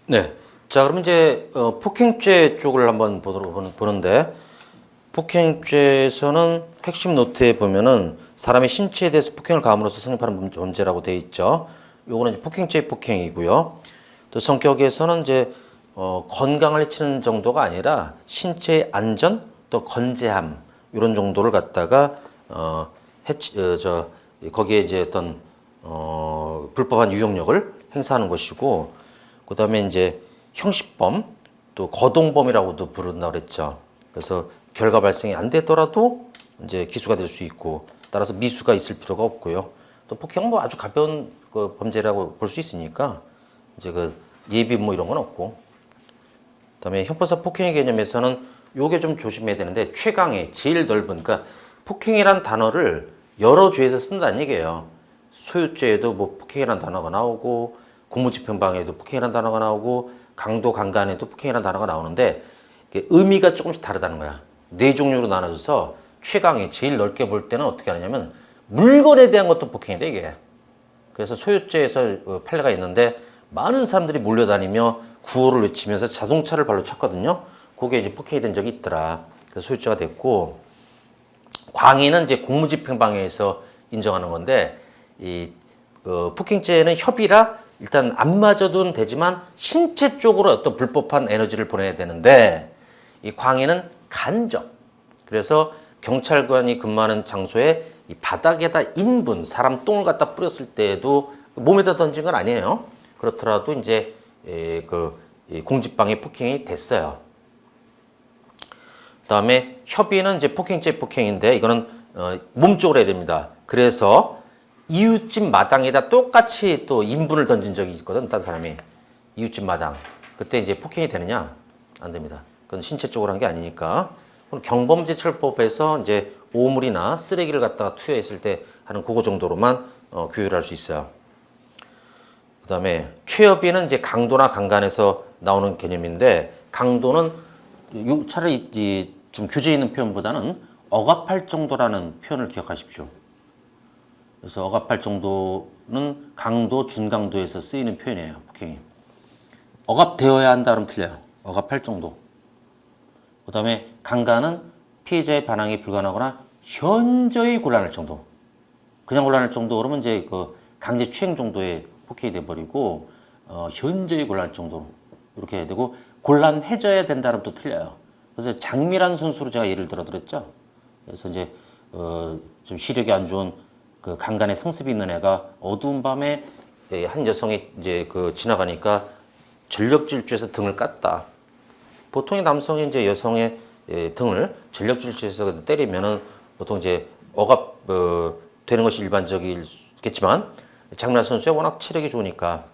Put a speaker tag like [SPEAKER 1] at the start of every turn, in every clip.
[SPEAKER 1] 네. 자, 그러면 이제 폭행죄 쪽을 한번 보는데 폭행죄에서는 핵심 노트에 보면은 사람의 신체에 대해서 폭행을 가함으로써 성립하는 범죄라고 되어 있죠. 요거는 이제 폭행죄의 폭행이고요. 또 성격에서는 이제 건강을 해치는 정도가 아니라 신체의 안전 또 건재함 이런 정도를 갖다가 거기에 이제 어떤 불법한 유용력을 행사하는 것이고, 그다음에 이제 형식범 또 거동범이라고도 부른다고 그랬죠. 그래서 결과 발생이 안 되더라도 이제 기수가 될 수 있고, 따라서 미수가 있을 필요가 없고요. 또 폭행은 뭐 아주 가벼운 그 범죄라고 볼 수 있으니까 이제 그 예비 뭐 이런 건 없고. 그다음에 형법상 폭행의 개념에서는 요게 좀 조심해야 되는데, 최강의 제일 넓은, 그러니까 폭행이란 단어를 여러 죄에서 쓴다는 얘기예요. 소유죄에도 뭐 폭행이란 단어가 나오고, 공무집행방해에도 폭행이란 단어가 나오고, 강도 강간에도 폭행이란 단어가 나오는데 의미가 조금씩 다르다는 거야. 네 종류로 나눠져서 최강의 제일 넓게 볼 때는 어떻게 하느냐면 물건에 대한 것도 폭행이다 이게. 그래서 소유죄에서 판례가 있는데 많은 사람들이 몰려다니며 구호를 외치면서 자동차를 발로 찼거든요. 그게 이제 폭행이 된 적이 있더라. 그래서 소유죄가 됐고, 광의는 이제 공무집행방해에서 인정하는 건데, 이 폭행죄는 협의라 일단 안 맞아도 되지만 신체 쪽으로 어떤 불법한 에너지를 보내야 되는데, 이 광의는 간접. 그래서 경찰관이 근무하는 장소에 이 바닥에다 인분, 사람 똥을 갖다 뿌렸을 때에도 몸에다 던진 건 아니에요. 그렇더라도 이제 공직방해 폭행이 됐어요. 그다음에 협의는 이제 폭행죄 폭행인데 이거는 몸쪽으로 해야 됩니다. 그래서 이웃집 마당에다 똑같이 또 인분을 던진 적이 있거든, 딴 사람이. 이웃집 마당. 그때 이제 폭행이 되느냐? 안 됩니다. 그건 신체 쪽으로 한 게 아니니까. 경범죄처벌법에서 이제 오물이나 쓰레기를 갖다가 투여했을 때 하는 그거 정도로만 규율할 수 있어요. 그다음에 최협의는 이제 강도나 강간에서 나오는 개념인데, 강도는 차라리 좀 규제 있는 표현보다는 억압할 정도라는 표현을 기억하십시오. 그래서 억압할 정도는 강도, 준강도에서 쓰이는 표현이에요, 폭행이. 억압되어야 한다 그러면 틀려요. 억압할 정도. 그다음에 강간은 피해자의 반항이 불가능하거나 현저히 곤란할 정도. 그냥 곤란할 정도 그러면 이제 그 강제 추행 정도의 폭행이 돼버리고, 현저히 곤란할 정도로 이렇게 해야 되고, 곤란해져야 된다면 또 틀려요. 그래서 장미란 선수로 제가 예를 들어 드렸죠. 그래서 이제 좀 시력이 안 좋은 그 강간의 상습이 있는 애가 어두운 밤에 한 여성이 이제 지나가니까 전력 질주해서 등을 깠다. 보통의 남성이 이제 여성의 등을 전력 질주해서 때리면은 보통 이제 억압 되는 것이 일반적이겠지만, 장미란 선수가 워낙 체력이 좋으니까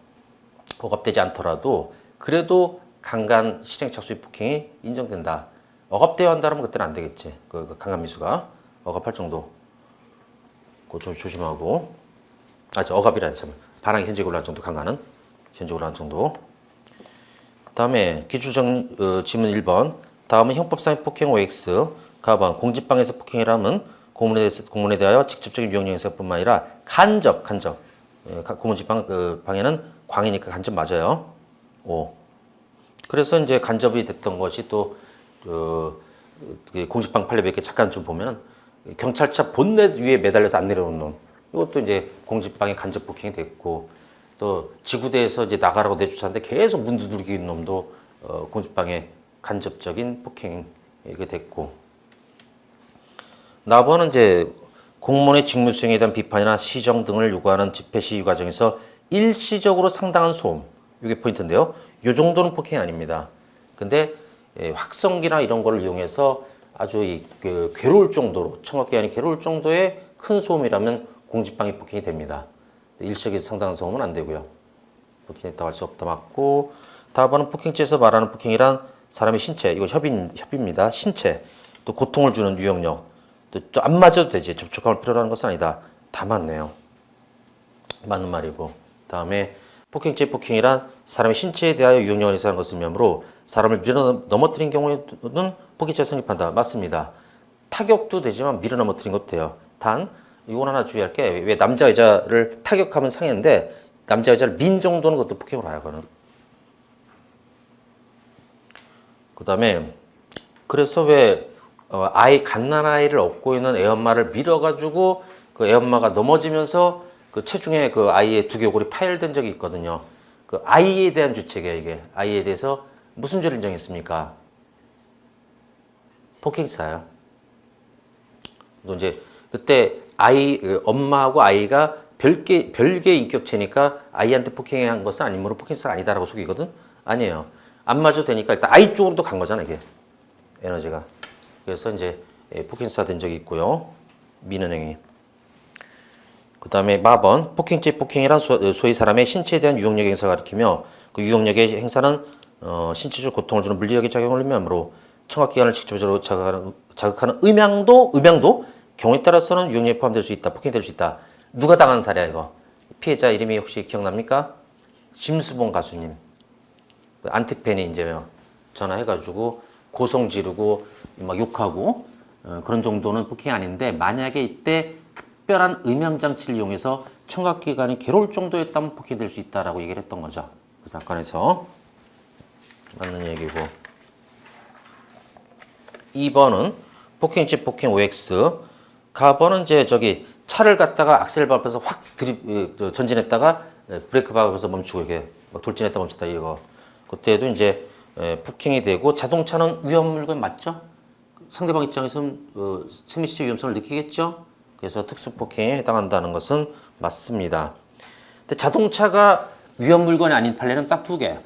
[SPEAKER 1] 억압되지 않더라도 그래도 강간 실행 착수의 폭행이 인정된다. 억압되어야 한다면 그때는 안 되겠지. 그 강간 미수가 억압할 정도. 그거 좀 조심하고. 억압이라는 참. 반항이 현저히 곤란한 정도, 강간은 현저히 곤란한 정도. 다음에 기출정 지문 1번. 다음은 형법상의 폭행 OX. 가번 공직방해에서 폭행이라면 공문에 대하여 직접적인 유형령 행사뿐만 아니라 간접. 공무집방해는 광이니까 간접 맞아요. 5. 그래서 이제 간접이 됐던 것이 또 공직방 판례 몇 개 잠깐 좀 보면은 경찰차 본넷 위에 매달려서 안 내려오는 놈, 이것도 이제 공직방해 간접 폭행이 됐고, 또 지구대에서 이제 나가라고 내쫓았는데 계속 문 두들기는 놈도 공직방해 간접적인 폭행이 됐고, 나번은 이제 공무원의 직무 수행에 대한 비판이나 시정 등을 요구하는 집회 시위 과정에서 일시적으로 상당한 소음, 이게 포인트인데요. 요 정도는 폭행이 아닙니다. 근데 확성기나 이런 걸 이용해서 아주 괴로울 정도로, 청각기관이 괴로울 정도의 큰 소음이라면 공직방해 폭행이 됩니다. 일시적인 상당한 소음은 안 되고요. 폭행이 있다고 할 수 없다 맞고, 다음은 폭행죄에서 말하는 폭행이란 사람의 신체, 이거 협의입니다. 신체, 또 고통을 주는 유형력, 또 안 맞아도 되지. 접촉감을 필요로 하는 것은 아니다. 다 맞네요. 맞는 말이고. 다음에 폭행죄 폭행이란 사람의 신체에 대하여 유형력을 행사하는 것을 의미하므로 사람을 밀어 넘어뜨린 경우에는 폭행죄가 성립한다. 맞습니다. 타격도 되지만 밀어 넘어뜨린 것도 돼요. 단 이건 하나 주의할 게, 왜 남자 여자를 타격하면 상해인데 남자 여자를 민 정도는 그것도 폭행으로 하거든. 그다음에 그래서 왜 아이 갓난아이를 업고 있는 애엄마를 밀어가지고 그 애엄마가 넘어지면서 그 체중에 그 아이의 두개골이 파열된 적이 있거든요. 그 아이에 대한 주체가 이게 아이에 대해서 무슨 죄를 인정했습니까? 폭행사요. 또 이제 그때 엄마하고 아이가 별개의 인격체니까 아이한테 폭행한 것은 아니므로 폭행사가 아니다라고 속이거든. 아니에요. 안 맞아도 되니까 일단 아이 쪽으로도 간 거잖아 이게 에너지가. 그래서 이제 폭행사 된 적이 있고요. 민은행위. 그 다음에 마번 폭행죄 폭행이란 소위 사람의 신체에 대한 유형력 행사를 가리키며 그 유형력의 행사는 신체적 고통을 주는 물리력의 작용을 의미하므로 청각기관을 직접적으로 자극하는 음향도 경우에 따라서는 유형력에 포함될 수 있다. 폭행될 수 있다. 누가 당한 사례야 이거? 피해자 이름이 혹시 기억납니까? 심수봉 가수님. 안티팬이 이제 전화해가지고 고성 지르고 막 욕하고 그런 정도는 폭행이 아닌데 만약에 이때 특별한 음향장치를 이용해서 청각기관이 괴로울 정도였다면 폭행될 수 있다라고 얘기를 했던 거죠. 그 사건에서 맞는 얘기고. 2번은 폭행죄 폭행 OX. 가번은 이제 차를 갖다가 악셀 밟아서 확 전진했다가 브레이크 밟아서 멈추고 이렇게 막 돌진했다 멈췄다 이거. 그때도 이제 폭행이 되고 자동차는 위험 물건 맞죠? 상대방 입장에서는 생리적 위험성을 느끼겠죠? 그래서 특수폭행에 해당한다는 것은 맞습니다. 근데 자동차가 위험 물건이 아닌 판례는 딱 2개.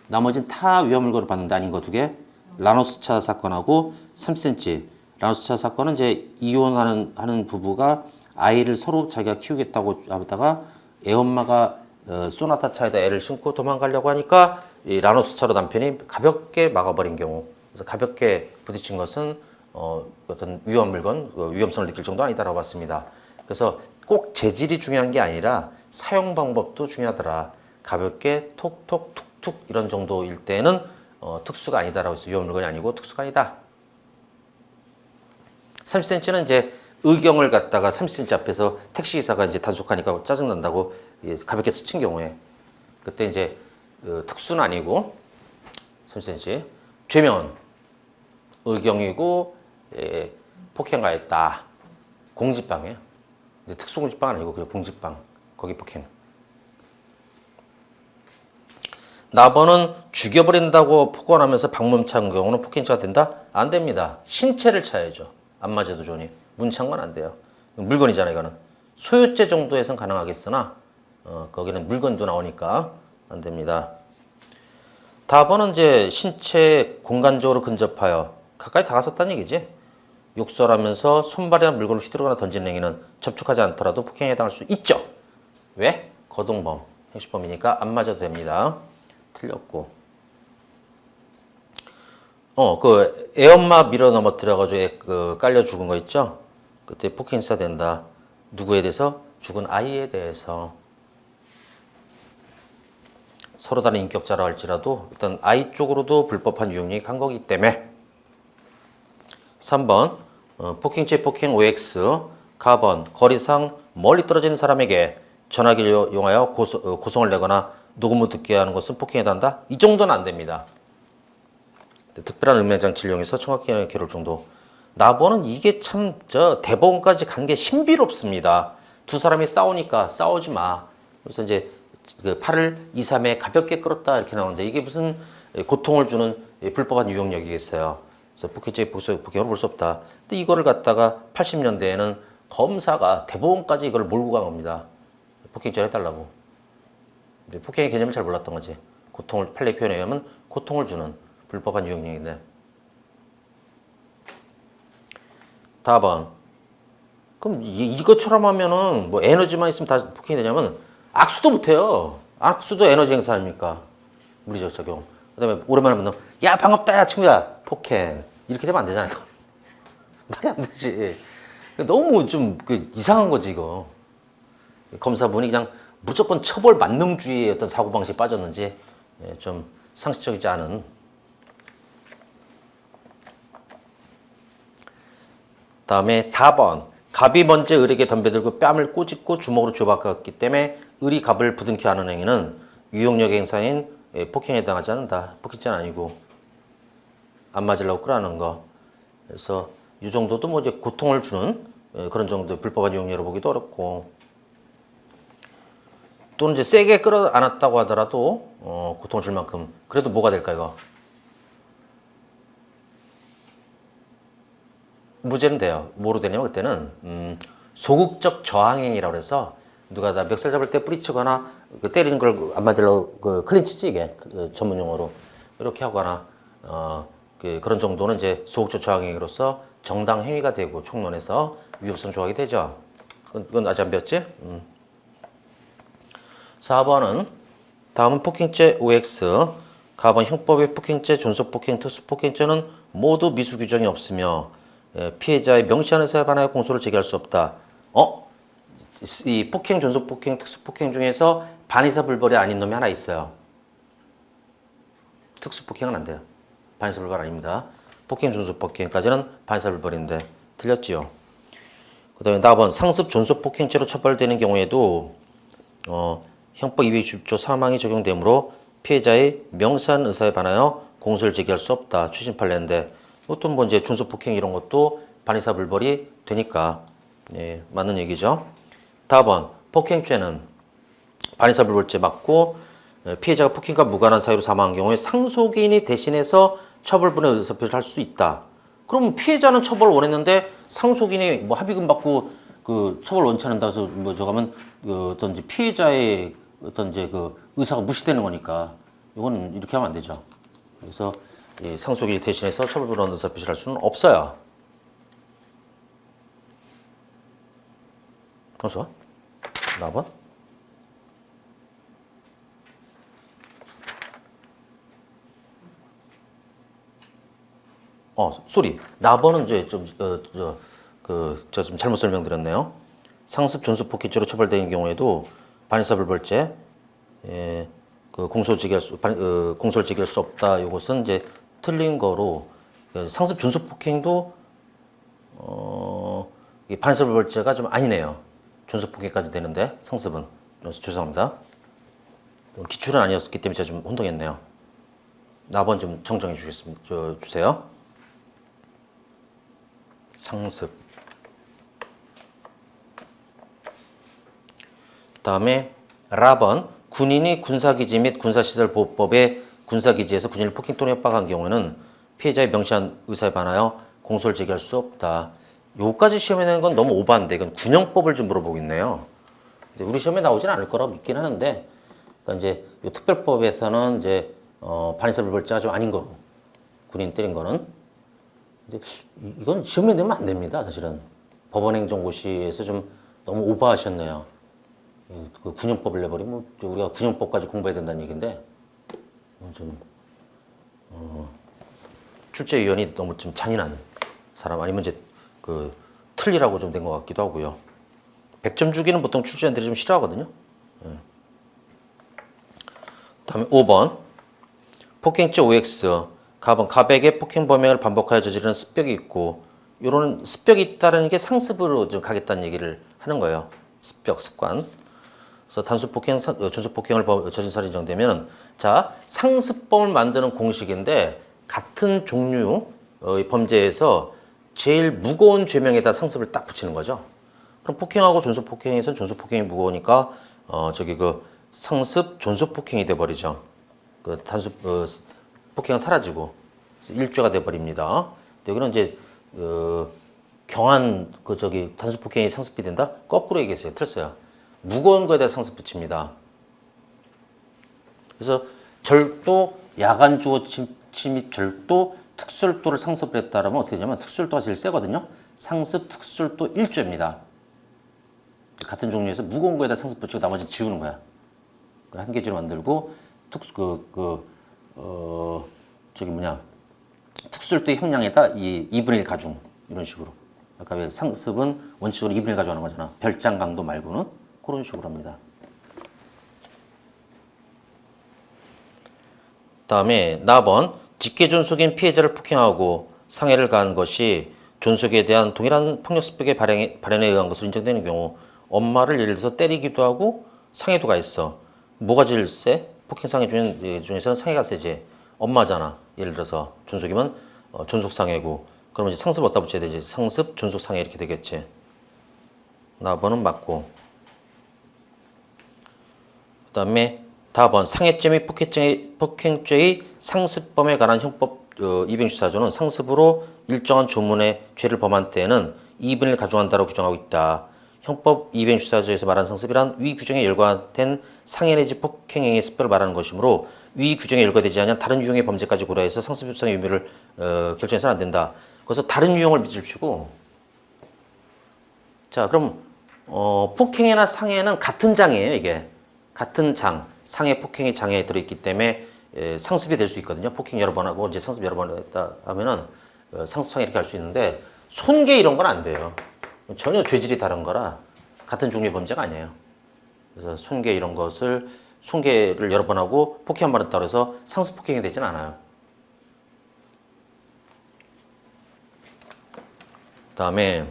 [SPEAKER 1] 나머지는 다 위험 물건을 받는데 아닌 거 2개. 라노스차 사건하고 3cm. 라노스차 사건은 이제 이혼하는 부부가 아이를 서로 자기가 키우겠다고 하다가 애엄마가 소나타 차에다 애를 싣고 도망가려고 하니까 이 라노스차로 남편이 가볍게 막아버린 경우. 그래서 가볍게 부딪힌 것은 어떤 위험 물건, 위험성을 느낄 정도 아니다라고 봤습니다. 그래서 꼭 재질이 중요한 게 아니라 사용 방법도 중요하더라. 가볍게 톡톡 툭툭 이런 정도일 때는 특수가 아니다라고 해서 위험 물건이 아니고 특수가 아니다. 30cm는 이제 의경을 갖다가 30cm 앞에서 택시기사가 이제 단속하니까 짜증난다고 가볍게 스친 경우에 그때 이제 특수는 아니고 30cm. 죄명은 의경이고 폭행가했다. 공직방이에요. 특수공직방은 아니고 그냥 공직방. 거기 폭행. 나번은 죽여버린다고 폭언하면서 방문 찬 경우는 폭행죄가 된다? 안 됩니다. 신체를 차야죠. 안 맞아도 좋으니. 문 찬 건 안 돼요. 물건이잖아요, 이거는. 소유죄 정도에선 가능하겠으나 거기는 물건도 나오니까 안 됩니다. 다번은 이제 신체 공간적으로 근접하여 가까이 다가섰다는 얘기지. 욕설하면서 손발이나 물건을 휘두르거나 던지는 행위는 접촉하지 않더라도 폭행에 해당할 수 있죠. 왜? 거동범, 행식범이니까 안 맞아도 됩니다. 틀렸고. 그 애엄마 밀어 넘어뜨려가지고 깔려 죽은 거 있죠? 그때 폭행사 된다. 누구에 대해서? 죽은 아이에 대해서. 서로 다른 인격자라 할지라도 일단 아이 쪽으로도 불법한 유형이 간 거기 때문에. 3번 폭행죄 폭행 OX. 가번 거리상 멀리 떨어진 사람에게 전화기를 이용하여 고성을 내거나 녹음을 듣게 하는 것은 폭행에 해당한다? 이 정도는 안 됩니다. 특별한 음향장치를 이용해서 청각기관에 괴로울 정도. 나번은 이게 참 대법원까지 간 게 신비롭습니다. 두 사람이 싸우니까 싸우지 마. 그래서 이제 그 팔을 2, 3회 가볍게 끌었다 이렇게 나오는데 이게 무슨 고통을 주는 불법한 유형력이겠어요. 그래서 폭행죄 폭행으로 볼 수 없다. 근데 이거를 갖다가 80년대에는 검사가 대법원까지 이걸 몰고 간 겁니다. 폭행죄를 해달라고. 폭행의 개념을 잘 몰랐던 거지. 고통을 판례 표현에 의하면 고통을 주는 불법한 유형력인데. 다번. 그럼 이것처럼 하면은 뭐 에너지만 있으면 다 폭행이 되냐면 악수도 못해요. 악수도 에너지 행사 아닙니까? 물리적 작용. 그다음에 오랜만에 만나면 야 반갑다 야 친구야 폭행. 이렇게 되면 안 되잖아요. 말이 안 되지. 너무 좀 이상한 거지 이거. 검사분이 그냥 무조건 처벌 만능주의의 어떤 사고방식에 빠졌는지 좀 상식적이지 않은. 다음에 다번. 갑이 먼저 을에게 덤벼들고 뺨을 꼬집고 주먹으로 주고받았기 때문에 을이 갑을 부둥켜 하는 행위는 유형력 행사인 폭행에 해당하지 않는다. 폭행죄는 아니고. 안 맞으려고 끌어안는 거. 그래서 이 정도도 뭐 이제 고통을 주는 그런 정도의 불법한 유형죄로 보기도 어렵고, 또는 이제 세게 끌어안았다고 하더라도 고통을 줄 만큼 그래도 뭐가 될까 이거? 무죄는 돼요. 뭐로 되냐면 그때는 소극적 저항행위라고 해서 누가 다 멱살 잡을 때 뿌리치거나 그 때리는 걸 안 맞으려고 그 클린치지 이게 전문 용어로 이렇게 하거나 그런 정도는 이제 소극적 저항행위로서 정당 행위가 되고 총론에서 위법성 조항이 되죠. 그건 아직 안 배웠지? 4번은 다음은 폭행죄 OX, 가번 형법의 폭행죄, 존속폭행, 특수폭행죄는 모두 미수 규정이 없으며 피해자의 명시하는 사에 반하여 공소를 제기할 수 없다. 이 폭행, 존속폭행, 특수폭행 중에서 반의사 불벌이 아닌 놈이 하나 있어요. 특수폭행은 안 돼요. 반의사 불벌 아닙니다. 폭행, 존속폭행까지는 반의사 불벌인데 틀렸지요. 그 다음에 4번 상습, 존속폭행죄로 처벌되는 경우에도 형법 220조 사망이 적용되므로 피해자의 명시한 의사에 반하여 공소를 제기할 수 없다. 추심 판례인데 이것도 뭐 이제 존속폭행 이런 것도 반의사 불벌이 되니까 맞는 얘기죠. 다번 폭행죄는 반의사 불벌죄 맞고 피해자가 폭행과 무관한 사유로 사망한 경우에 상속인이 대신해서 처벌분의 의사표시를 할 수 있다. 그럼 피해자는 처벌을 원했는데 상속인이 뭐 합의금 받고 그 처벌 원치 않는다 해서 뭐 저가면 어떤 이제 피해자의 어떤 이제 그 의사가 무시되는 거니까 이건 이렇게 하면 안 되죠. 그래서 상속인이 대신해서 처벌분의 의사표시를 할 수는 없어요. 그래서 4번 소리. 나번은 이제 제가 좀 잘못 설명드렸네요. 상습 존속폭행죄로 처벌되는 경우에도 반의사 불벌죄, 공소를 제기할 수 없다. 이것은 이제 틀린 거로 상습 존속폭행도 반의사 불벌죄가 좀 아니네요. 존속폭행까지 되는데 상습은 죄송합니다. 기출은 아니었기 때문에 제가 좀 혼동했네요. 나번 좀 정정해 주세요. 상습. 다음에 라번 군인이 군사기지 및 군사시설보호법의 군사기지에서 군인을 폭행 또는 협박한 경우에는 피해자의 명시한 의사에 반하여 공소를 제기할 수 없다. 요까지 시험에 내는 건 너무 오버한데 이건 군형법을 좀 물어보겠네요. 근데 우리 시험에 나오진 않을 거라고 믿긴 하는데, 그러니까 이제 요 특별법에서는 이제 반의사 불벌죄가 좀 아닌 거로 군인 때린 거는. 근데 이건 시험에 내면 안 됩니다. 사실은 법원행정고시에서 좀 너무 오버하셨네요. 그 군형법을 내버리면 우리가 군형법까지 공부해야 된다는 얘기인데 좀 출제위원이 너무 좀 잔인한 사람 아니면 이제 그 틀리라고 좀 된 것 같기도 하고요. 100점 주기는 보통 출제위원들이 좀 싫어하거든요. 다음에 5번 폭행죄 OX 가백의 폭행 범행을 반복하여 저지르는 습벽이 있고, 이런 습벽이 있다는 게 상습으로 좀 가겠다는 얘기를 하는 거예요. 습벽, 습관. 그래서 단수 폭행, 존속 폭행을 저진 사례 인정되면, 자, 상습범을 만드는 공식인데 같은 종류의 범죄에서 제일 무거운 죄명에다 상습을 딱 붙이는 거죠. 그럼 폭행하고 존속 폭행에서는 존속 폭행이 무거우니까 그 상습 존속 폭행이 돼 버리죠. 그 단수 폭행은 사라지고 일죄가 돼 버립니다. 여기는 이제 경한 단수 폭행이 상습이 된다. 거꾸로 얘기했어요. 틀렸어요. 무거운 거에다 상습 붙입니다. 그래서 절도, 야간 주거 침입 절도, 특수절도를 상습을 했다라면 어떻게 되냐면 특수절도가 제일 세거든요. 상습 특수절도 1죄입니다. 같은 종류에서 무거운 거에다 상습 붙이고 나머지 지우는 거야. 한 개지로 만들고 특수절도의 형량에다 2분의 1 가중 이런 식으로. 아까 왜 상습은 원칙으로 2분의 1 가져가는 거잖아. 별장 강도 말고는 그런 식으로 합니다. 다음에 나번 직계 존속인 피해자를 폭행하고 상해를 가한 것이 존속에 대한 동일한 폭력 습벽의 발현에 의한 것으로 인정되는 경우 엄마를 예를 들어서 때리기도 하고 상해도 가 있어. 뭐가 제일 세? 폭행 상해 중에서는 상해가 세지. 엄마잖아. 예를 들어서 존속이면 존속상해고. 그러면 이제 상습 어디다 붙여야 되지? 상습 존속상해 이렇게 되겠지. 나번은 맞고. 그 다음에 다번 상해죄 및 폭행죄의 상습범에 관한 형법 264조는 상습으로 일정한 조문의 죄를 범한 때에는 2분을 가중한다고 규정하고 있다. 형법 264조에서 말하는 상습이란 위 규정에 열과된 상해 내지 폭행행위의 습별을 말하는 것이므로 위 규정에 열과되지 않은 다른 유형의 범죄까지 고려해서 상습협상의 의무를 결정해서는 안 된다. 그래서 다른 유형을 밑줄 치고, 자 그럼 폭행이나 상해는 같은 장이에요. 이게 같은 장, 상해 폭행의 장에 들어있기 때문에 상습이 될 수 있거든요. 폭행 여러 번 하고 이제 상습 여러 번 했다 하면은 상습상해 이렇게 할 수 있는데 손괴 이런 건 안 돼요. 전혀 죄질이 다른 거라 같은 종류의 범죄가 아니에요. 그래서 손괴 이런 것을 손괴를 여러 번 하고 폭행 한 번 했다고 해서 상습 폭행이 되진 않아요. 그다음에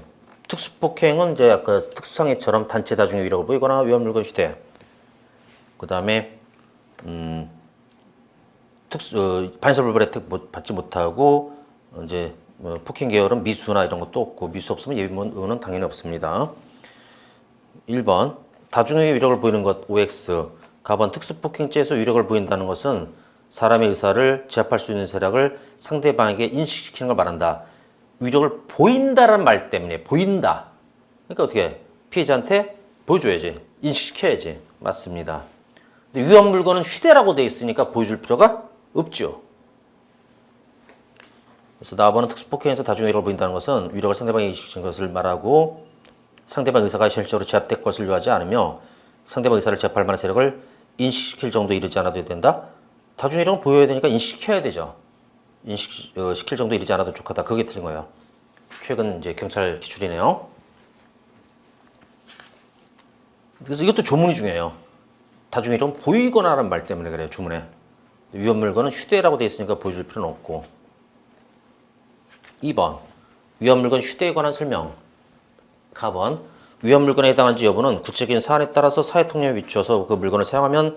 [SPEAKER 1] 특수폭행은 이제 아까 특수상해처럼 단체 다중의 위력을 보이거나 위험 물건 휴대. 그다음에 반사불벌 혜택 받지 못하고 이제 폭행 계열은 미수나 이런 것도 없고 미수 없으면 예비문은 당연히 없습니다. 1번 다중의 위력을 보이는 것 OX. 가번 특수폭행죄에서 위력을 보인다는 것은 사람의 의사를 제압할 수 있는 세력을 상대방에게 인식시키는 걸 말한다. 위력을 보인다라는 말 때문에 보인다. 그러니까 어떻게 피해자한테 보여줘야지, 인식시켜야지. 맞습니다. 근데 위험 물건은 휴대라고 돼 있으니까 보여줄 필요가 없죠. 그래서 나번은 특수폭행에서 다중의 위력을 보인다는 것은 위력을 상대방에게 인식시키는 것을 말하고 상대방 의사가 실질적으로 제압될 것을 요하지 않으며 상대방 의사를 제압할 만한 세력을 인식시킬 정도에 이르지 않아도 된다. 다중의 위력은 보여야 되니까 인식시켜야 되죠. 인식시킬 정도에 이르지 않아도 족하다. 그게 틀린 거예요. 최근 이제 경찰 기출이네요. 그래서 이것도 조문이 중요해요. 다중의 위력은 보이거나라는 말 때문에 그래요. 조문에. 위험 물건은 휴대라고 돼 있으니까 보여줄 필요는 없고. 2번 위험 물건 휴대에 관한 설명. 가번 위험 물건에 해당하는지 여부는 구체적인 사안에 따라서 사회 통념에 비추어서 그 물건을 사용하면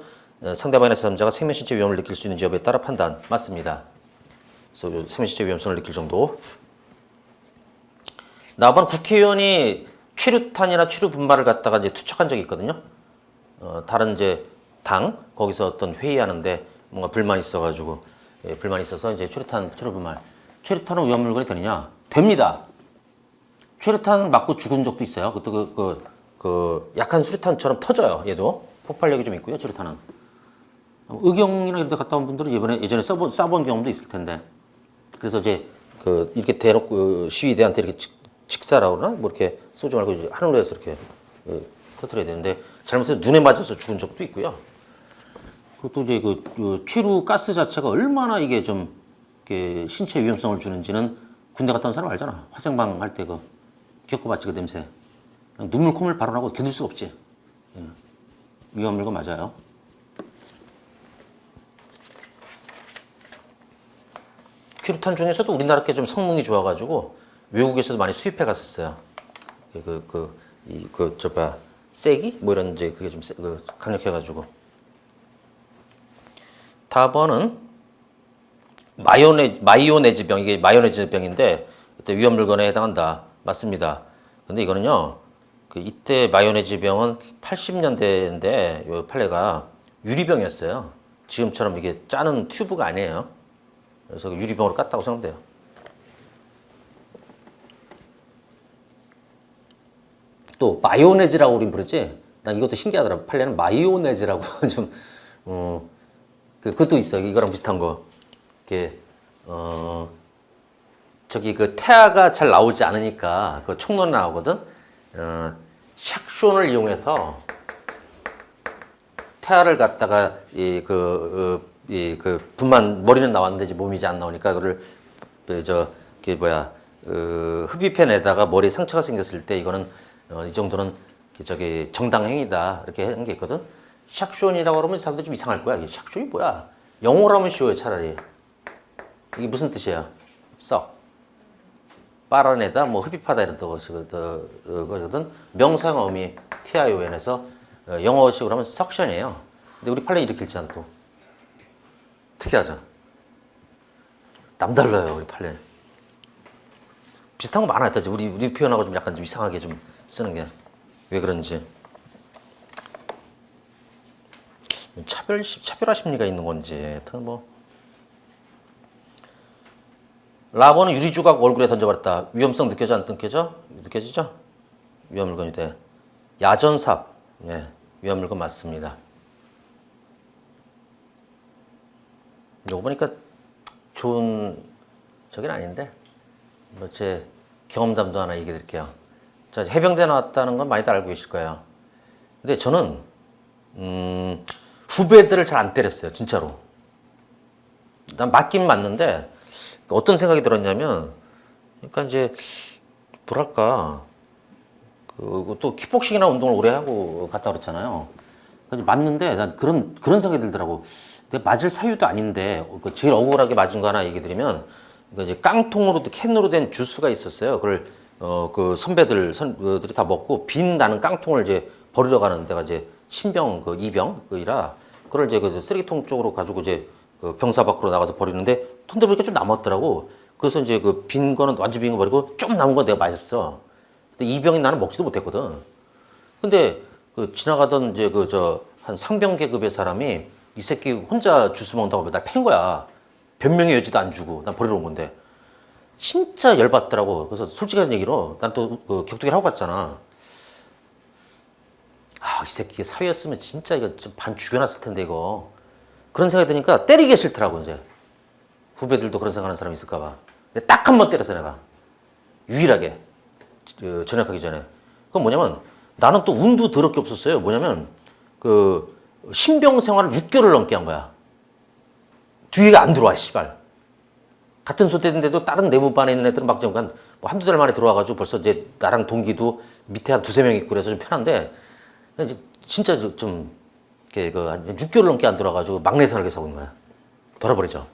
[SPEAKER 1] 상대방이나 제3자가 생명 신체 위험을 느낄 수 있는지 여부에 따라 판단. 맞습니다. 그래서 생명 신체 위험성을 느낄 정도. 나번 국회의원이 최루탄이나 최루 분말을 갖다가 이제 투척한 적이 있거든요. 다른 이제 당 거기서 어떤 회의하는데 뭔가 불만이 있어가지고 불만이 있어서 이제 최루탄, 최루 분말. 최루탄은 위험 물건이 되느냐? 됩니다. 최루탄 맞고 죽은 적도 있어요. 그것도 그 약한 수류탄처럼 터져요. 얘도 폭발력이 좀 있고요. 최루탄은 의경이나 이런 데 갔다 온 분들은 예전에 쏴본 경험도 있을 텐데. 그래서 이제 이렇게 대놓고 시위대한테 이렇게 직사라고 그러나 뭐 이렇게 쏘지 말고 이제 하늘로 해서 이렇게 터뜨려야 되는데 잘못해서 눈에 맞아서 죽은 적도 있고요. 그리고 또 이제 최루 가스 자체가 얼마나 이게 좀 이렇게 신체 위험성을 주는지는 군대 갔다 온 사람 알잖아. 화생방 할 때 겪어봤지 그 냄새. 그냥 눈물 콧물 발언하고 견딜 수가 없지. 예. 위험 물건 맞아요. 최루탄 중에서도 우리나라 게 좀 성능이 좋아가지고 외국에서도 많이 수입해 갔었어요. 세기? 뭐 이런 이제 그게 좀 강력해가지고. 다번은 마이오네즈 병. 이게 마요네즈 병인데 그때 위험 물건에 해당한다. 맞습니다. 근데 이거는요, 이때 마요네즈 병은 80년대인데 요 판례가 유리병이었어요. 지금처럼 이게 짜는 튜브가 아니에요. 그래서 유리병으로 깠다고 생각돼요. 또 마요네즈라고 우린 부르지. 난 이것도 신기하더라고. 판례는 마요네즈라고 좀 그것도 있어. 이거랑 비슷한 거. 이게 저기 태아가 잘 나오지 않으니까 총론 나오거든. 샥숀을 이용해서 태아를 갖다가 분만 머리는 나왔는데 이제 몸이 이제 안 나오니까 그거를 흡입해내다가 머리에 상처가 생겼을 때 이거는 이 정도는 저기 정당 행위다 이렇게 한 게 있거든. 샥숀이라고 그러면 사람들이 좀 이상할 거야. 이게 샥숀이 뭐야? 영어로 하면 쉬워요 차라리. 이게 무슨 뜻이야? 썩. 빨아내다, 뭐 흡입하다 이런 거거든. 명사형 어미 TION에서 영어식으로 하면 석션이에요. 근데 우리 판례 이렇게 읽잖아 또. 특이하죠? 남달라요 우리 판례. 비슷한 거 많아요. 우리 표현하고 좀 약간 좀 이상하게 좀 쓰는 게 왜 그런지. 차별화 심리가 있는 건지. 하여튼 뭐. 라버는 유리 조각 얼굴에 던져버렸다. 위험성 느껴져 안 느껴져? 느껴지죠? 위험 물건이 돼. 야전삽. 네, 위험 물건 맞습니다. 요거 보니까 좋은 저긴 아닌데 뭐 제 경험담도 하나 얘기해 드릴게요. 자, 해병대 나왔다는 건 많이들 알고 계실 거예요. 근데 저는 후배들을 잘 안 때렸어요. 진짜로. 난 맞긴 맞는데 어떤 생각이 들었냐면 그러니까 이제 뭐랄까 또 킥복싱이나 운동을 오래 하고 갔다 그랬잖아요. 그래서 맞는데 난 그런 생각이 들더라고. 내가 맞을 사유도 아닌데 제일 억울하게 맞은 거 하나 얘기 드리면 그러니까 이제 깡통으로 캔으로 된 주스가 있었어요. 그걸 그 선배들이 다 먹고 빈 나는 깡통을 이제 버리러 가는 데가 이제 신병 그 이병이라 그걸 이제 그 쓰레기통 쪽으로 가지고 이제 그 병사 밖으로 나가서 버리는데 손대 보니까 좀 남았더라고. 그래서 이제 그 빈 거는 완전 빈 거 버리고 좀 남은 거 내가 마셨어. 근데 이병이 나는 먹지도 못했거든. 근데 그 지나가던 이제 그 저 한 상병 계급의 사람이 이 새끼 혼자 주스 먹는다고 날 팬 거야. 변명의 여지도 안 주고 난 버리러 온 건데 진짜 열받더라고. 그래서 솔직한 얘기로 난 또 그 격투기를 하고 갔잖아. 아, 이 새끼 사위였으면 진짜 이거 좀 반 죽여놨을 텐데 이거. 그런 생각이 드니까 때리기 싫더라고 이제. 후배들도 그런 생각하는 사람이 있을까 봐. 근데 딱 한 번 때렸어 내가. 유일하게. 전역하기 전에. 그건 뭐냐면 나는 또 운도 더럽게 없었어요. 뭐냐면 그 신병 생활을 6개월을 넘게 한 거야. 뒤에가 안 들어와 씨발. 같은 소대인데도 다른 내무반에 있는 애들은 막 잠깐 뭐 한두 달 만에 들어와가지고 벌써 이제 나랑 동기도 밑에 한 두세 명 있고 그래서 좀 편한데 이제 진짜 좀 이렇게 그 한 6개월 넘게 안 들어와가지고 막내 생활을 계속 하고 있는 거야. 돌아버리죠.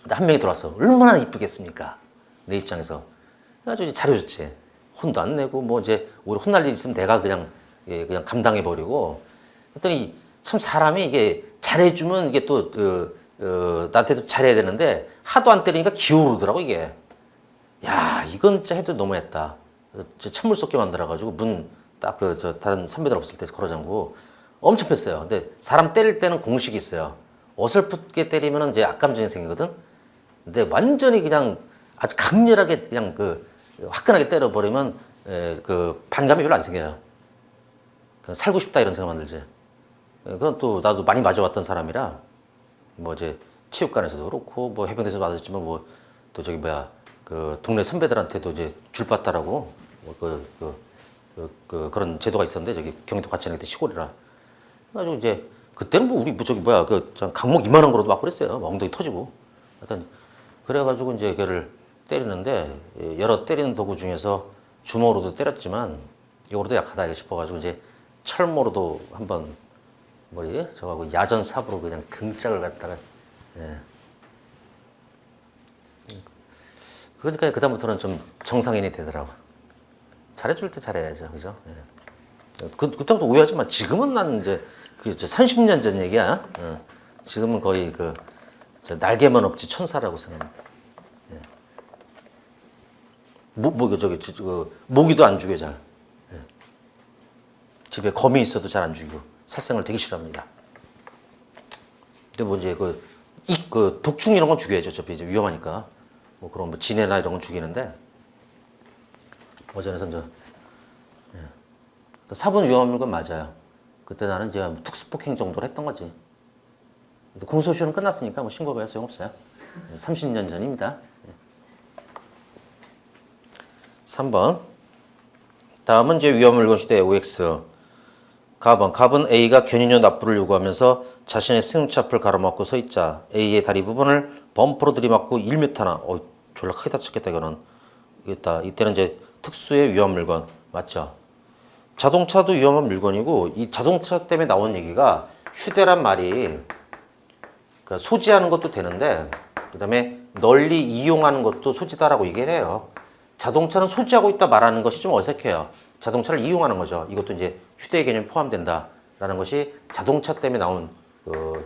[SPEAKER 1] 근데 한 명이 들어왔어. 얼마나 이쁘겠습니까? 내 입장에서. 그래가지고 이제 잘해줬지. 혼도 안 내고 뭐 이제 오히려 혼날 일 있으면 내가 그냥 그냥 감당해버리고. 그랬더니 참 사람이 이게 잘해주면 이게 또 나한테도 잘해야 되는데 하도 안 때리니까 기어오르더라고 이게. 야 이건 진짜 해도 너무했다. 찬물 쏟게 만들어가지고 문 딱 다른 선배들 없을 때 걸어잠고 엄청 폈어요. 근데 사람 때릴 때는 공식이 있어요. 어설프게 때리면 이제 악감정이 생기거든. 근데 완전히 그냥 아주 강렬하게 그냥 화끈하게 때려버리면 그 반감이 별로 안 생겨요. 그냥 살고 싶다 이런 생각 만들지. 그건 또 나도 많이 맞아왔던 사람이라 뭐 이제 체육관에서도 그렇고 뭐 해병대에서 맞았지만 뭐 또 저기 뭐야 그 동네 선배들한테도 이제 줄받다라고 뭐 그런 제도가 있었는데 저기 경기도 같이 하는 때 시골이라. 그래가지고 이제 그때는 뭐 우리 뭐 저기 뭐야 강목 이만한 거로도 막 그랬어요. 막 엉덩이 터지고. 하여튼 그래가지고 이제 걔를 때리는데 여러 때리는 도구 중에서 주먹으로도 때렸지만 이거로도 약하다 싶어가지고 이제 철모로도 한번 저거하고 야전삽으로 그냥 등짝을 갖다가 예. 그러니까 그다음부터는 좀 정상인이 되더라고. 잘해줄 때 잘해야죠, 그죠? 예. 그때부터 오해하지만 지금은 난 이제 30년 전 얘기야. 지금은 거의 날개만 없지 천사라고 생각합니다. 예. 모기도 안 죽여 잘. 예. 집에 거미 있어도 잘 안 죽이고 살생을 되게 싫어합니다. 근데 뭐 이제 독충 이런 건 죽여야죠. 어차피 이제 위험하니까. 뭐 그런 뭐 진해나 이런 건 죽이는데 어전에서 예. 사분 위험한 물건 맞아요. 그때 나는 이제 특수폭행 정도로 했던 거지. 근데 공소시효는 끝났으니까 뭐 신고해야 소용없어요. 30년 전입니다. 3번. 다음은 이제 위험 물건 시대 OX. 갑은 A가 견인료 납부를 요구하면서 자신의 승용차 앞을 가로막고 서 있자 A의 다리 부분을 범퍼로 들이맞고 1m나 졸라 크게 다쳤겠다 이거는. 이때는 이제 특수의 위험 물건 맞죠? 자동차도 위험한 물건이고 이 자동차 때문에 나온 얘기가 휴대란 말이 그러니까 소지하는 것도 되는데 그다음에 널리 이용하는 것도 소지다라고 얘기를 해요. 자동차는 소지하고 있다 말하는 것이 좀 어색해요. 자동차를 이용하는 거죠. 이것도 이제 휴대의 개념이 포함된다라는 것이 자동차 때문에 나온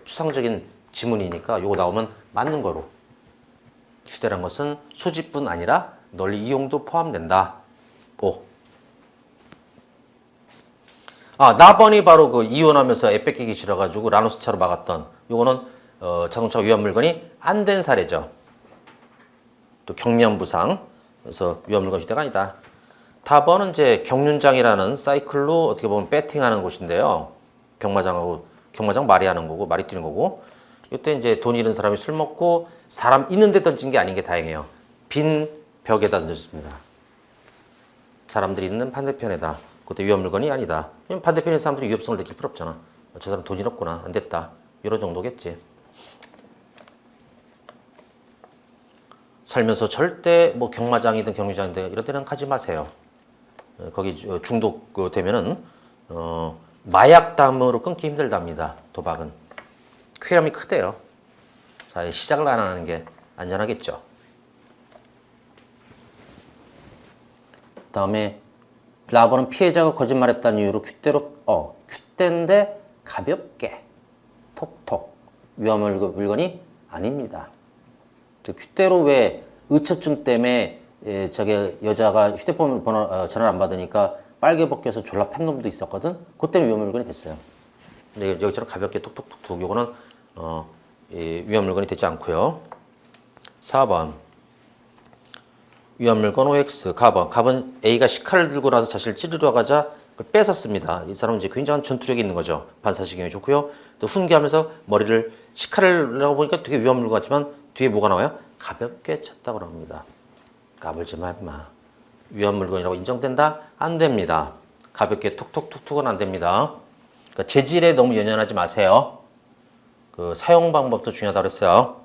[SPEAKER 1] 추상적인 지문이니까 이거 나오면 맞는 거로. 휴대란 것은 소지뿐 아니라 널리 이용도 포함된다. 오. 아, 나번이 바로 그 이혼하면서 애 뺏기기 싫어가지고 라노스차로 막았던 요거는 자동차 위험 물건이 안 된 사례죠. 또 경미한 부상. 그래서 위험 물건 시대가 아니다. 다번은 이제 경륜장이라는 사이클로 어떻게 보면 배팅하는 곳인데요. 경마장 말이 하는 거고 말이 뛰는 거고. 이때 이제 돈 잃은 사람이 술 먹고 사람 있는 데 던진 게 아닌 게 다행이에요. 빈 벽에다 던졌습니다. 사람들이 있는 반대편에다. 그것도 위험 물건이 아니다. 왜냐면 반대편에 사람들이 위협성을 느낄 필요 없잖아. 저 사람 돈 잃었구나. 안 됐다. 이런 정도겠지. 살면서 절대 뭐 경마장이든 경유장이든 이런 데는 가지 마세요. 거기 중독 되면은 마약담으로 끊기 힘들답니다. 도박은. 쾌감이 크대요. 자, 시작을 안 하는 게 안전하겠죠. 다음에 라버는 피해자가 거짓말했다는 이유로 큐대인데 가볍게 톡톡 위험 물건이 아닙니다. 큐대로 왜 의처증 때문에 저게 여자가 휴대폰 번호 전화를 안 받으니까 빨개 벗겨서 졸라 팬 놈도 있었거든. 그것 때문에 위험 물건이 됐어요. 근데 여기처럼 가볍게 톡톡톡톡 요거는 위험 물건이 되지 않고요. 4번 위험 물건 OX 갑은 A가 시칼을 들고 나서 자신을 찌르려 가자 그걸 뺏었습니다. 이 사람은 이제 굉장한 전투력이 있는 거죠. 반사신경이 좋고요. 또 훈계하면서 머리를 시칼을 하고 보니까 되게 위험 물건 같지만 뒤에 뭐가 나와요? 가볍게 쳤다고 합니다. 까불지 마 임마. 위험 물건이라고 인정된다? 안 됩니다. 가볍게 톡톡톡톡은 안 됩니다. 그러니까 재질에 너무 연연하지 마세요. 그 사용 방법도 중요하다고 했어요.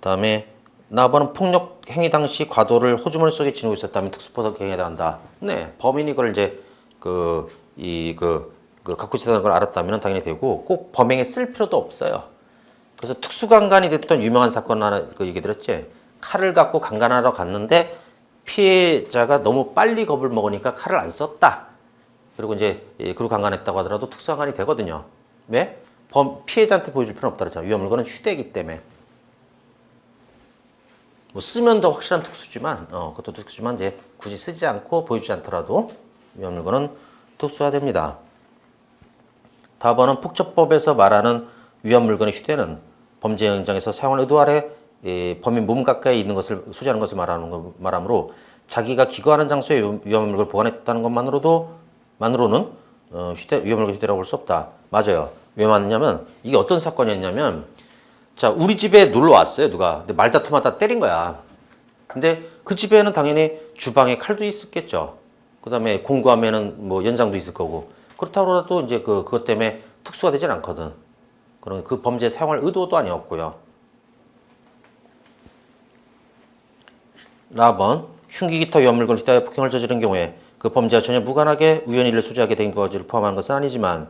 [SPEAKER 1] 다음에 나번은 폭력 행위 당시 과도를 호주머니 속에 지니고 있었다면 특수포격 행위에 해당한다. 네, 범인이 그걸 이제 갖고 있었다는 걸 알았다면 당연히 되고 꼭 범행에 쓸 필요도 없어요. 그래서 특수강간이 됐던 유명한 사건 하나 얘기 들었지. 칼을 갖고 강간하러 갔는데 피해자가 너무 빨리 겁을 먹으니까 칼을 안 썼다. 그리고 이제 그리고 강간했다고 하더라도 특수강간이 되거든요. 왜? 피해자한테 보여줄 필요는 없다 그랬잖아. 위험 물건은 휴대이기 때문에. 뭐 쓰면 더 확실한 특수지만, 그것도 특수지만 이제 굳이 쓰지 않고 보여주지 않더라도 위험 물건은 특수화됩니다. 다음은 폭처법에서 말하는 위험 물건의 휴대는 범죄 현장에서 사용을 의도하래 범인 몸 가까이 있는 것을 소지하는 것을 말하므로 자기가 기거하는 장소에 위험 물건을 보관했다는 것만으로는 위험 물건 휴대라고 볼 수 없다. 맞아요. 왜 맞냐면 이게 어떤 사건이었냐면 자, 우리 집에 놀러 왔어요, 누가. 근데 말다툼하다 때린 거야. 근데 그 집에는 당연히 주방에 칼도 있었겠죠. 그 다음에 공구하면은 뭐 연장도 있을 거고. 그렇다고 해도 이제 그것 때문에 특수가 되진 않거든. 그런 그 범죄 사용할 의도도 아니었고요. 라번, 흉기 기타 위험 물건을 휴대하여 폭행을 저지른 경우에 그 범죄와 전혀 무관하게 우연히 이를 소지하게 된 것을 포함하는 것은 아니지만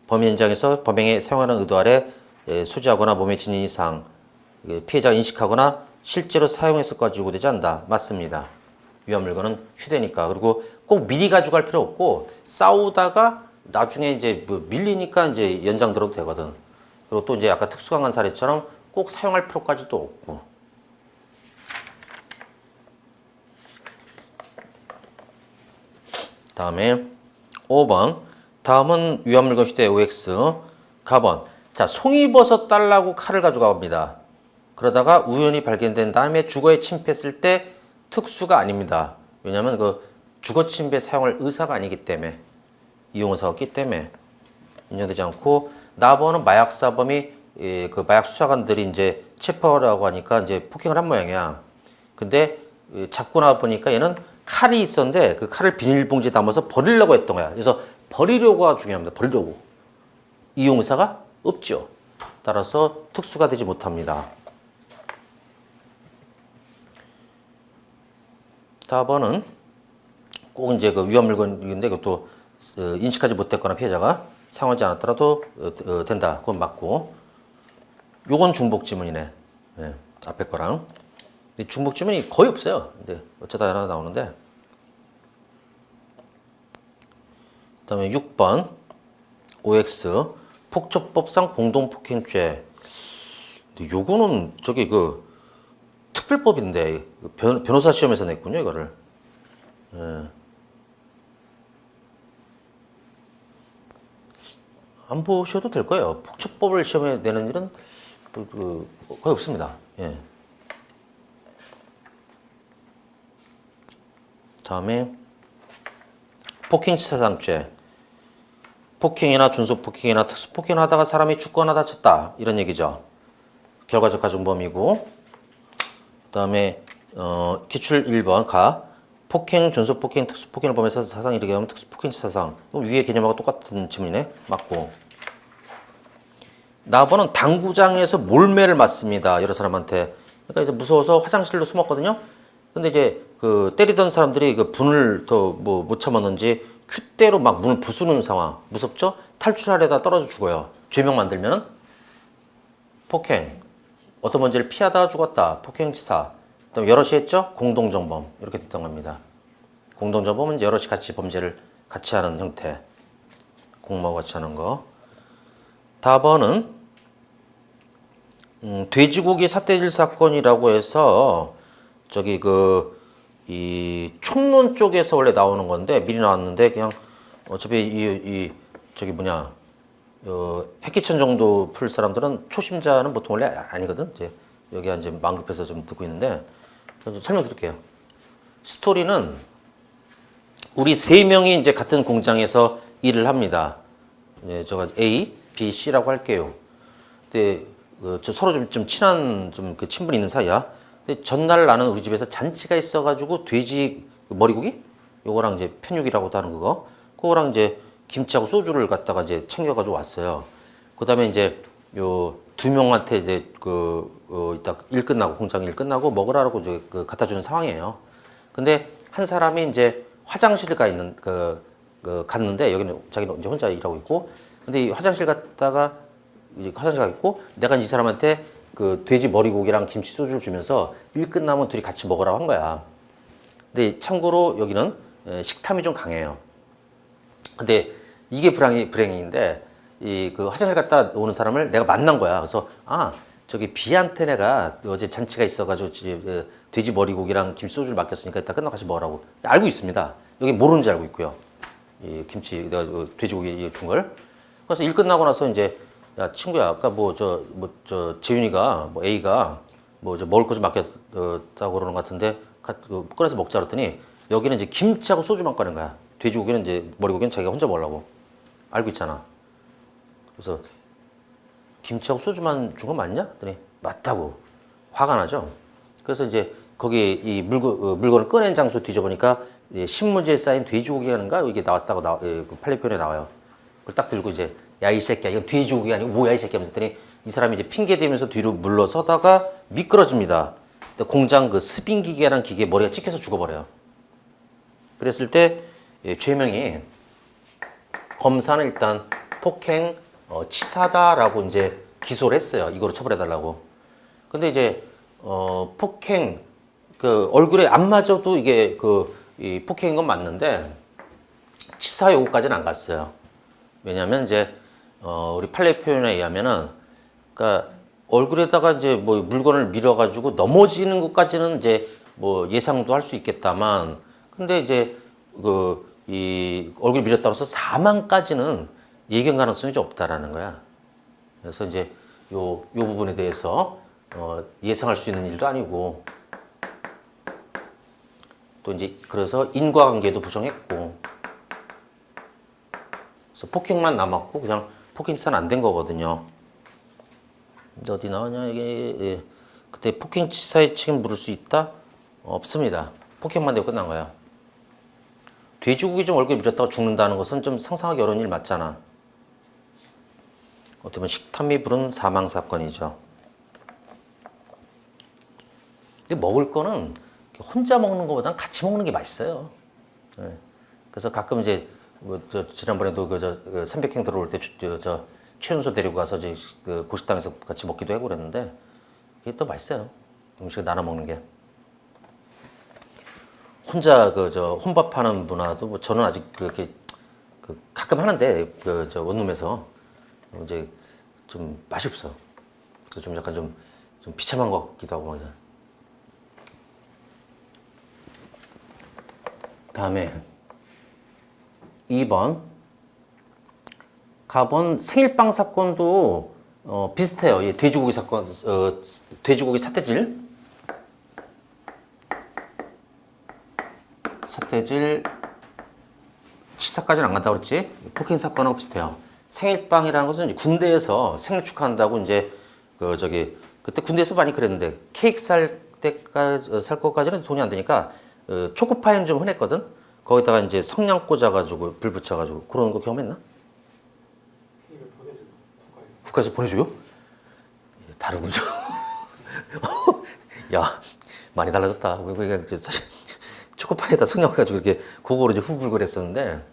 [SPEAKER 1] 범행 현장에서 범행에 사용하는 의도 아래 소지하거나 몸에 지닌 이상 피해자가 인식하거나 실제로 사용해서 가지고 되지 않는다. 맞습니다. 위험 물건은 휴대니까. 그리고 꼭 미리 가져갈 필요 없고 싸우다가 나중에 이제 뭐 밀리니까 이제 연장 들어도 되거든. 그리고 또 이제 아까 특수강간 사례처럼 꼭 사용할 필요까지도 없고. 다음에 5번. 다음은 위험 물건 휴대 OX. 가번. 자, 송이버섯 달라고 칼을 가져갑니다. 그러다가 우연히 발견된 다음에 주거에 침입했을 때 특수가 아닙니다. 왜냐하면 그 주거 침입에 사용할 의사가 아니기 때문에 이용 의사가 없기 때문에 인정되지 않고 나번은 마약 사범이 그 마약 수사관들이 이제 체포하라고 하니까 이제 폭행을 한 모양이야. 근데 잡고 나와 보니까 얘는 칼이 있었는데 그 칼을 비닐봉지에 담아서 버리려고 했던 거야. 그래서 버리려고가 중요합니다. 버리려고. 이용 의사가 없죠. 따라서 특수가 되지 못합니다. 4번은 꼭 이제 그 위험 물건인데 그것도 인식하지 못했거나 피해자가 사용하지 않았더라도 된다. 그건 맞고. 요건 중복 지문이네. 네, 앞에 거랑. 중복 지문이 거의 없어요. 근데 어쩌다 하나 나오는데. 그다음에 6번 OX 폭처법상 공동폭행죄. 근데 요거는 저기 그 특별법인데 변호사 시험에서 냈군요, 이거를. 예. 안 보셔도 될 거예요. 폭처법을 시험에 내는 일은 거의 없습니다. 예. 다음에 폭행치사상죄. 폭행이나 준수폭행이나 특수폭행을 하다가 사람이 죽거나 다쳤다, 이런 얘기죠. 결과적 가중범이고, 그 다음에 기출 1번 가. 폭행, 준수폭행, 특수폭행을 범해서 사상 이르게 하면 특수폭행치사상. 위에 개념하고 똑같은 지문이네. 맞고. 나번은 당구장에서 몰매를 맞습니다, 여러 사람한테. 그러니까 이제 무서워서 화장실로 숨었거든요. 근데 이제 그 때리던 사람들이 그 분을 더 뭐 못 참았는지 큐대로 막 문을 부수는 상황. 무섭죠? 탈출하려다 떨어져 죽어요. 죄명 만들면 폭행. 어떤 문제를 피하다가 죽었다. 폭행치사. 그다음에 여럿이 했죠? 공동정범. 이렇게 됐던 겁니다. 공동정범은 이제 여럿이 같이 범죄를 같이 하는 형태. 공모하고 같이 하는 거. 답번은 돼지고기 삿대질 사건이라고 해서 저기 이 총론 쪽에서 원래 나오는 건데 미리 나왔는데 그냥 어차피 저기 뭐냐 핵기천 정도 풀 사람들은 초심자는 보통 원래 아니거든. 이제 여기 이제 마음 급해서 좀 듣고 있는데 좀 설명드릴게요. 스토리는 우리 세 명이 이제 같은 공장에서 일을 합니다. 예, 저가 A, B, C라고 할게요. 근데 저 서로 좀 친한 그 친분이 있는 사이야. 근데 전날 나는 우리 집에서 잔치가 있어가지고 돼지 머리고기 요거랑 이제 편육이라고도 하는 그거랑 이제 김치하고 소주를 갖다가 이제 챙겨가지고 왔어요. 그다음에 이제 요 두 명한테 이제 이따 일 끝나고 공장 일 끝나고 먹으라고 이제 갖다 주는 상황이에요. 근데 한 사람이 이제 화장실 가 있는 갔는데 여기는 자기는 이제 혼자 일하고 있고, 근데 이 화장실 갔다가 이제 화장실 가 있고 내가 이 사람한테 그 돼지 머리고기랑 김치 소주를 주면서 일 끝나면 둘이 같이 먹으라고 한 거야. 근데 참고로 여기는 식탐이 좀 강해요. 근데 이게 불행인데 그 화장실 갔다 오는 사람을 내가 만난 거야. 그래서 저기 B한테 내가 어제 잔치가 있어가지고 돼지 머리고기랑 김치 소주를 맡겼으니까 이따 끝나고 같이 먹으라고 알고 있습니다. 여기 모르는지 알고 있고요. 이 김치 내가 돼지고기 준 걸. 그래서 일 끝나고 나서 이제 야 친구야 아까 재윤이가 A가 먹을 거 좀 맡겼다고 그러는 것 같은데 꺼내서 먹자 그랬더니 여기는 이제 김치하고 소주만 꺼낸 거야. 돼지고기는 이제 머리고기는 자기가 혼자 먹으려고 알고 있잖아. 그래서 김치하고 소주만 준 거 맞냐? 그랬더니 맞다고 화가 나죠. 그래서 이제 거기 이 물건을 꺼낸 장소 뒤져보니까 신문지에 쌓인 돼지고기라는가 이게 나왔다고 그 판례표현에 나와요. 그걸 딱 들고 이제 야 이 새끼야 이건 돼지고기가 아니고 뭐야 이 새끼야 하면서 했더니 이 사람이 이제 핑계 대면서 뒤로 물러서다가 미끄러집니다. 공장 그 스핀 기계에 머리가 찍혀서 죽어버려요. 그랬을 때 죄명이 검사는 일단 폭행 치사다라고 이제 기소를 했어요. 이거로 처벌해달라고. 근데 이제 폭행 그 얼굴에 안 맞아도 이게 이 폭행인 건 맞는데 치사 요구까지는 안 갔어요. 왜냐하면 이제 우리 판례 표현에 의하면은 그러니까 얼굴에다가 이제 뭐 물건을 밀어가지고 넘어지는 것까지는 이제 뭐 예상도 할 수 있겠다만, 근데 이제 이 얼굴 밀었다고 해서 사망까지는 예견 가능성이 좀 없다라는 거야. 그래서 이제 요 부분에 대해서 예상할 수 있는 일도 아니고, 또 이제 그래서 인과관계도 부정했고, 그래서 폭행만 남았고 그냥 폭행치사는 안 된 거거든요. 근데 어디 나오냐 이게 그때 폭행치사의 책임 물을 수 있다? 없습니다. 폭행만 되고 끝난 거야. 돼지고기 좀 얼굴에 밀었다가 죽는다는 것은 좀 상상하기 어려운 일 맞잖아. 어떻게 보면 식탐이 부른 사망 사건이죠. 근데 먹을 거는 혼자 먹는 것보다는 같이 먹는 게 맛있어요. 네. 그래서 가끔 이제 지난번에도 그 300행 들어올 때 최연소 데리고 가서 이제 고식당에서 같이 먹기도 하고 그랬는데 그게 또 맛있어요. 음식을 나눠 먹는 게. 혼자 혼밥하는 문화도 뭐 저는 아직 그렇게 가끔 하는데 원룸에서 이제 좀 맛이 없어. 좀 약간 좀 비참한 것 같기도 하고. 다음에 2번 가본 생일빵 사건도 비슷해요. 이 돼지고기 사건, 돼지고기 삿대질 치사까지는 안 간다고 그랬지? 폭행 사건하고 비슷해요. 생일빵이라는 것은 이제 군대에서 생일 축하한다고 이제 그때 군대에서 많이 그랬는데 케이크 살 것까지는 돈이 안 되니까 초코파이는 좀 흔했거든. 거기다가 이제 성냥 꽂아가지고 불 붙여가지고 그런 거 경험했나? 국가에서 보내줘요? 다르군요. 야, 많이 달라졌다. 그러니까 사실 초코파이에다 성냥 가지고 이렇게 그거로 이제 후불글 했었는데,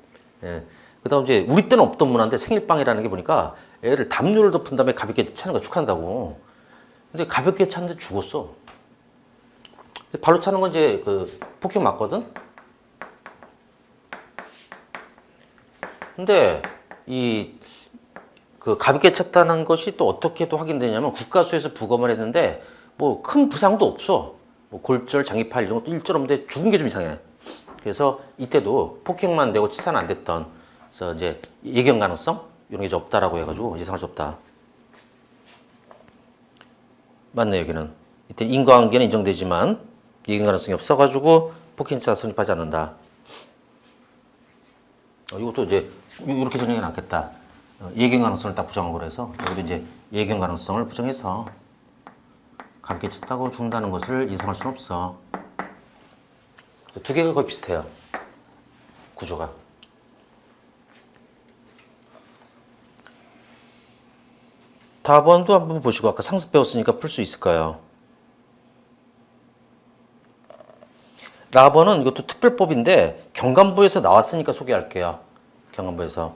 [SPEAKER 1] 예. 그다음 이제 우리 때는 없던 문화인데 생일빵이라는 게 보니까 애를 담요를 덮은 다음에 가볍게 차는 거 축하한다고. 근데 가볍게 찼는데 죽었어. 발로 차는 건 이제 폭행 맞거든. 근데 가볍게 찼다는 것이 또 어떻게 또 확인되냐면 국가수에서 부검을 했는데 뭐 큰 부상도 없어. 뭐 골절, 장기파열 이런 것도 일절 없는데 죽은 게 좀 이상해. 그래서 이때도 폭행만 되고 치사는 안 됐던, 그래서 이제 예견 가능성 이런 게 좀 없다라고 해가지고 예상할 수 없다. 맞네. 여기는 이때 인과관계는 인정되지만 예견 가능성이 없어가지고 폭행 치사 성립하지 않는다. 이것도 이제 이렇게 정리가 낫겠다. 예견 가능성을 딱 부정하고 그래서 여기도 이제 예견 가능성을 부정해서 가볍게 쳤다고 죽는다는 것을 예상할 수는 없어. 두 개가 거의 비슷해요. 구조가. 답원도 한번 보시고 아까 상습 배웠으니까 풀 수 있을까요? 라번은 이것도 특별법인데 경감부에서 나왔으니까 소개할게요. 경감부에서.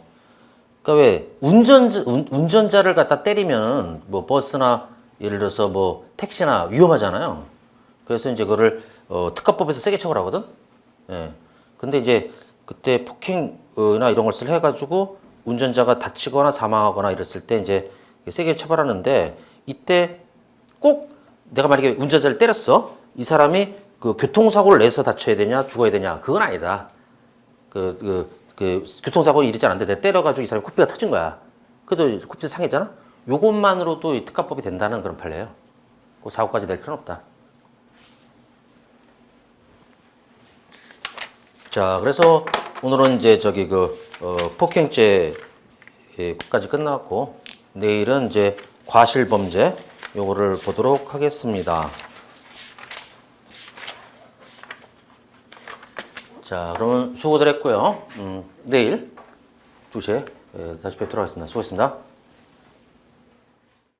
[SPEAKER 1] 그러니까 왜 운전자를 갖다 때리면 뭐 버스나 예를 들어서 뭐 택시나 위험하잖아요. 그래서 이제 그거를 특가법에서 세게 처벌 하거든. 예. 근데 이제 그때 폭행이나 이런 것을 해가지고 운전자가 다치거나 사망하거나 이랬을 때 이제 세게 처벌하는데, 이때 꼭 내가 만약에 운전자를 때렸어. 이 사람이 그 교통사고를 내서 다쳐야 되냐 죽어야 되냐 그건 아니다. 교통사고 일이지 않았는데 내가 때려가지고 이 사람이 코피가 터진 거야. 그래도 코피 상했잖아. 요것만으로도 이 특가법이 된다는 그런 판례예요. 그 사고까지 낼 필요는 없다. 자, 그래서 오늘은 이제 폭행죄까지 끝났고, 내일은 이제 과실범죄 요거를 보도록 하겠습니다. 자, 그러면 수고들 했고요. 내일 2시에 다시 뵙도록 하겠습니다. 수고했습니다.